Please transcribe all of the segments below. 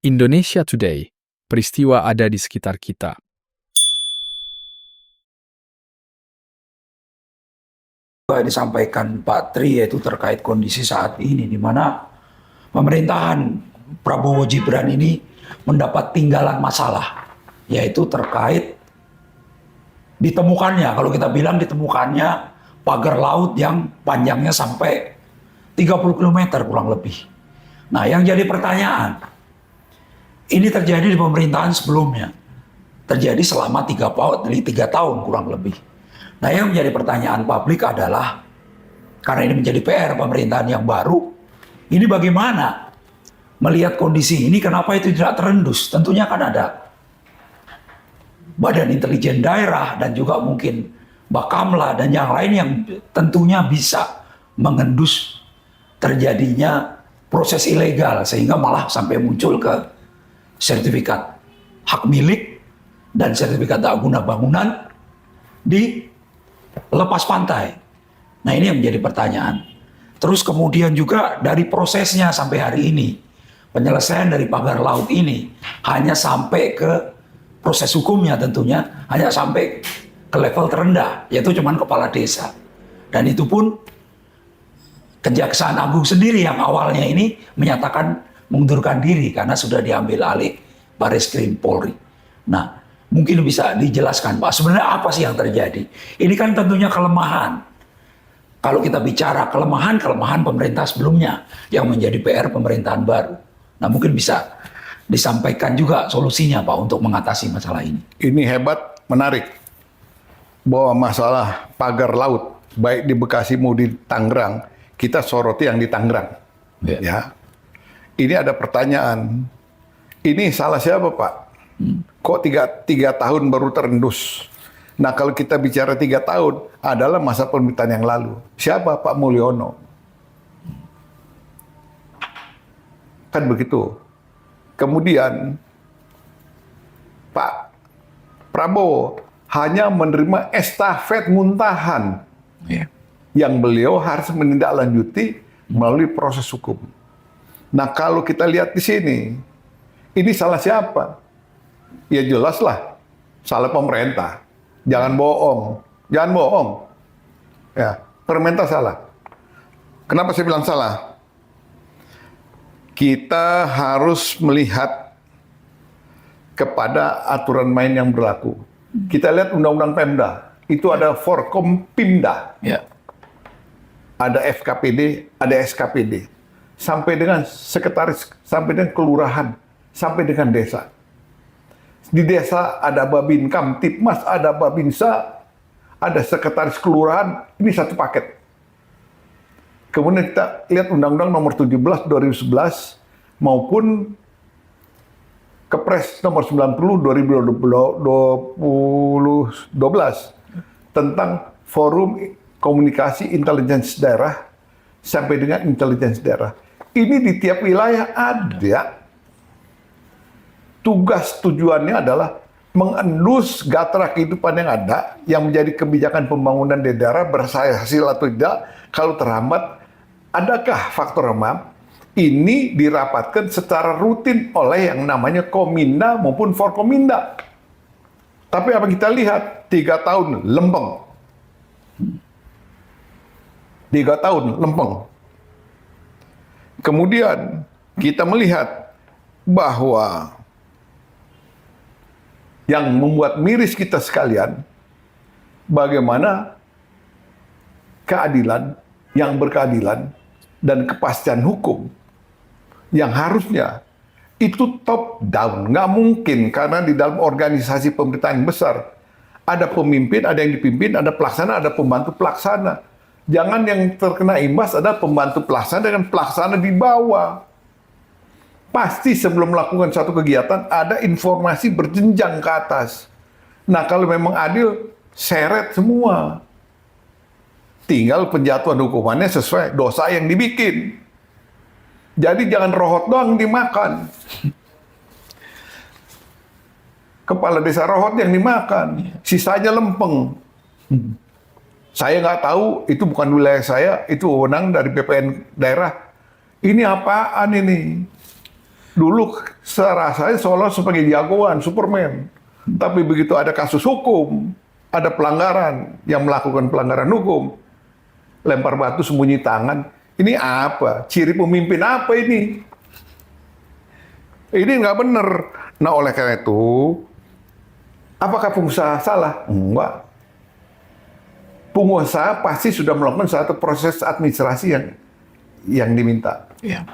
Indonesia Today, peristiwa ada di sekitar kita. Yang disampaikan Pak Tri yaitu terkait kondisi saat ini di mana pemerintahan Prabowo Gibran ini mendapat tinggalan masalah, yaitu terkait ditemukannya, kalau kita bilang ditemukannya pagar laut yang panjangnya sampai 30 km kurang lebih. Nah, yang jadi pertanyaan, ini terjadi di pemerintahan sebelumnya, terjadi selama 3 tahun kurang lebih. Nah, yang menjadi pertanyaan publik adalah, karena ini menjadi PR pemerintahan yang baru, ini bagaimana melihat kondisi ini, kenapa itu tidak terendus? Tentunya kan ada Badan Intelijen Daerah dan juga mungkin Bakamla dan yang lain yang tentunya bisa mengendus terjadinya proses ilegal sehingga malah sampai muncul ke sertifikat hak milik dan sertifikat hak guna bangunan di lepas pantai. Nah, ini yang menjadi pertanyaan. Terus kemudian juga dari prosesnya sampai hari ini, penyelesaian dari pagar laut ini hanya sampai ke proses hukumnya, tentunya hanya sampai ke level terendah, yaitu cuman kepala desa. Dan itu pun Kejaksaan Agung sendiri yang awalnya ini menyatakan mengundurkan diri karena sudah diambil alih Bareskrim Polri. Nah, mungkin bisa dijelaskan, Pak, sebenarnya apa sih yang terjadi? Ini kan tentunya kelemahan. Kalau kita bicara kelemahan pemerintah sebelumnya yang menjadi PR pemerintahan baru. Nah, mungkin bisa disampaikan juga solusinya, Pak, untuk mengatasi masalah ini. Ini hebat, menarik. Bahwa masalah pagar laut, baik di Bekasi maupun di Tangerang, kita soroti yang di Tangerang. Ya. Ini ada pertanyaan. Ini salah siapa, Pak? Kok tiga tahun baru terendus? Nah, kalau kita bicara 3 tahun, adalah masa pemerintahan yang lalu. Siapa? Pak Mulyono. Kan begitu. Kemudian, Pak Prabowo hanya menerima estafet muntahan. Yang beliau harus menindaklanjuti melalui proses hukum. Nah, kalau kita lihat di sini, ini salah siapa? Ya jelaslah, salah pemerintah. Jangan bohong. Jangan bohong. Ya, pemerintah salah. Kenapa saya bilang salah? Kita harus melihat kepada aturan main yang berlaku. Kita lihat Undang-Undang Pemda. Itu ada Forkompimda. Ya. Ada FKPD, ada SKPD. Sampai dengan sekretaris, sampai dengan kelurahan, sampai dengan desa. Di desa ada Babin Kamtipmas, ada Babinsa, ada sekretaris kelurahan, ini satu paket. Kemudian kita lihat Undang-Undang Nomor 17 2011 maupun Kepres Nomor 90 2012 tentang Forum Komunikasi Intelijensi Daerah sampai dengan intelijensi daerah. Ini di tiap wilayah ada. Tugas tujuannya adalah mengendus gatra kehidupan yang ada, yang menjadi kebijakan pembangunan di daerah berhasil atau tidak. Kalau terhambat, adakah faktor remam? Ini dirapatkan secara rutin oleh yang namanya Kominda maupun Forkominda. Tapi apa kita lihat? 3 tahun lempeng. 3 tahun lempeng. Kemudian kita melihat bahwa yang membuat miris kita sekalian, bagaimana keadilan yang berkeadilan dan kepastian hukum yang harusnya itu top down. Nggak mungkin, karena di dalam organisasi pemerintahan besar ada pemimpin, ada yang dipimpin, ada pelaksana, ada pembantu pelaksana. Jangan yang terkena imbas ada pembantu pelaksana dengan pelaksana di bawah. Pasti sebelum melakukan satu kegiatan ada informasi berjenjang ke atas. Nah, kalau memang adil, seret semua. Tinggal penjatuhan hukumannya sesuai dosa yang dibikin. Jadi jangan rohot doang dimakan. Kepala desa rohot yang dimakan, sisanya lempeng. Saya nggak tahu, itu bukan wilayah saya, itu wewenang dari BPN daerah. Ini apaan ini? Dulu saya rasanya seolah sebagai jagoan, Superman. Tapi begitu ada kasus hukum, ada pelanggaran, yang melakukan pelanggaran hukum, lempar batu sembunyi tangan. Ini apa? Ciri pemimpin apa ini? Ini nggak benar. Nah, oleh karena itu, apakah pengusaha salah? Enggak. Pengusaha pasti sudah melakukan satu proses administrasi yang diminta. Ya.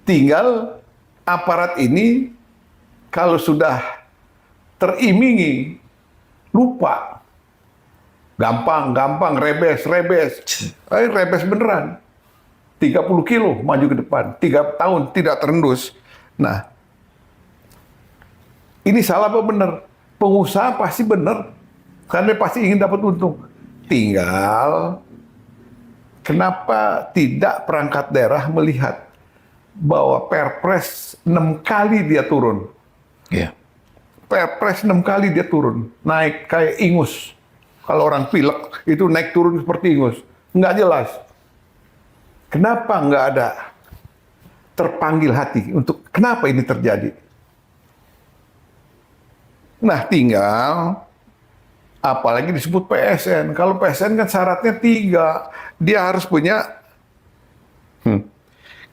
Tinggal aparat ini kalau sudah terimingi, lupa. Gampang, rebes. Rebes beneran. 30 kilo maju ke depan. 3 tahun tidak terendus. Nah, ini salah apa benar? Pengusaha pasti benar. Karena dia pasti ingin dapat untung. Tinggal, kenapa tidak perangkat daerah melihat bahwa Perpres 6 kali dia turun. Ya. Perpres 6 kali dia turun. Naik kayak ingus. Kalau orang pilek, itu naik turun seperti ingus. Nggak jelas. Kenapa nggak ada terpanggil hati untuk kenapa ini terjadi? Nah, tinggal apalagi disebut PSN. Kalau PSN kan syaratnya 3. Dia harus punya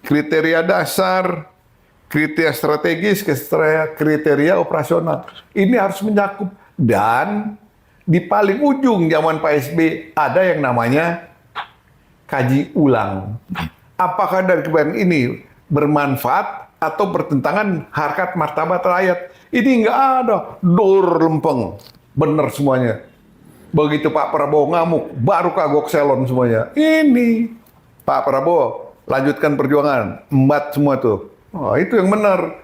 kriteria dasar, kriteria strategis, kriteria operasional. Ini harus mencakup. Dan di paling ujung zaman Pak SBY ada yang namanya kaji ulang. Apakah dari kebijakan ini bermanfaat atau bertentangan harkat martabat rakyat? Ini nggak ada. Dor lempeng. Benar semuanya. Begitu Pak Prabowo ngamuk, baru kagok selon semuanya. Ini Pak Prabowo lanjutkan perjuangan, embat semua tuh. Oh, itu yang benar.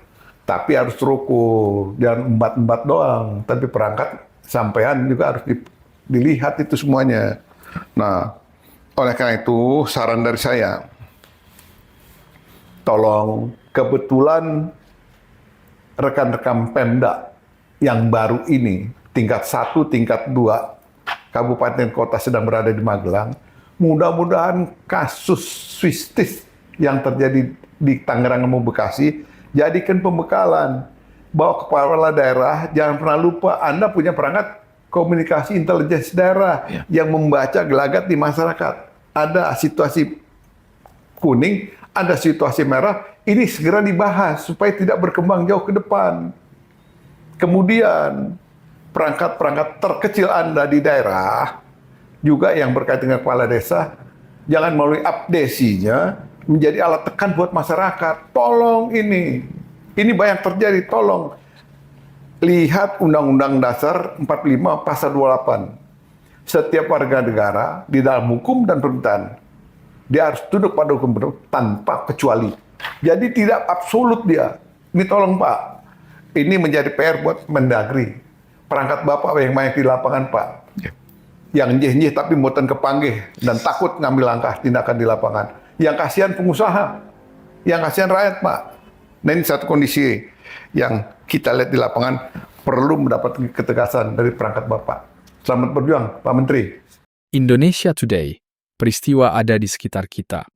Tapi harus rukun, jangan embat-embat doang. Tapi perangkat sampean juga harus dilihat itu semuanya. Nah, oleh karena itu saran dari saya, tolong kebetulan rekan-rekan Pemda yang baru ini, tingkat 1, tingkat 2, kabupaten kota sedang berada di Magelang, mudah-mudahan kasus swistis yang terjadi di Tangerang sama Bekasi, jadikan pembekalan bahwa kepala daerah jangan pernah lupa Anda punya perangkat komunikasi intelijen daerah yang membaca gelagat di masyarakat. Ada situasi kuning, ada situasi merah, ini segera dibahas supaya tidak berkembang jauh ke depan. Kemudian perangkat-perangkat terkecil Anda di daerah, juga yang berkaitan dengan kepala desa, jangan melalui abdesinya menjadi alat tekan buat masyarakat. Tolong ini banyak terjadi, tolong. Lihat Undang-Undang Dasar 45 Pasal 28. Setiap warga negara di dalam hukum dan pemerintahan, dia harus tunduk pada hukum tanpa kecuali. Jadi tidak absolut dia. Ini tolong Pak, ini menjadi PR buat Mendagri. Perangkat Bapak yang banyak di lapangan Pak. Yang njeh-njeh tapi mboten kepanggih dan takut ngambil langkah tindakan di lapangan. Yang kasihan pengusaha, yang kasihan rakyat Pak. Nah, ini satu kondisi yang kita lihat di lapangan perlu mendapat ketegasan dari perangkat Bapak. Selamat berjuang Pak Menteri. Indonesia Today, peristiwa ada di sekitar kita.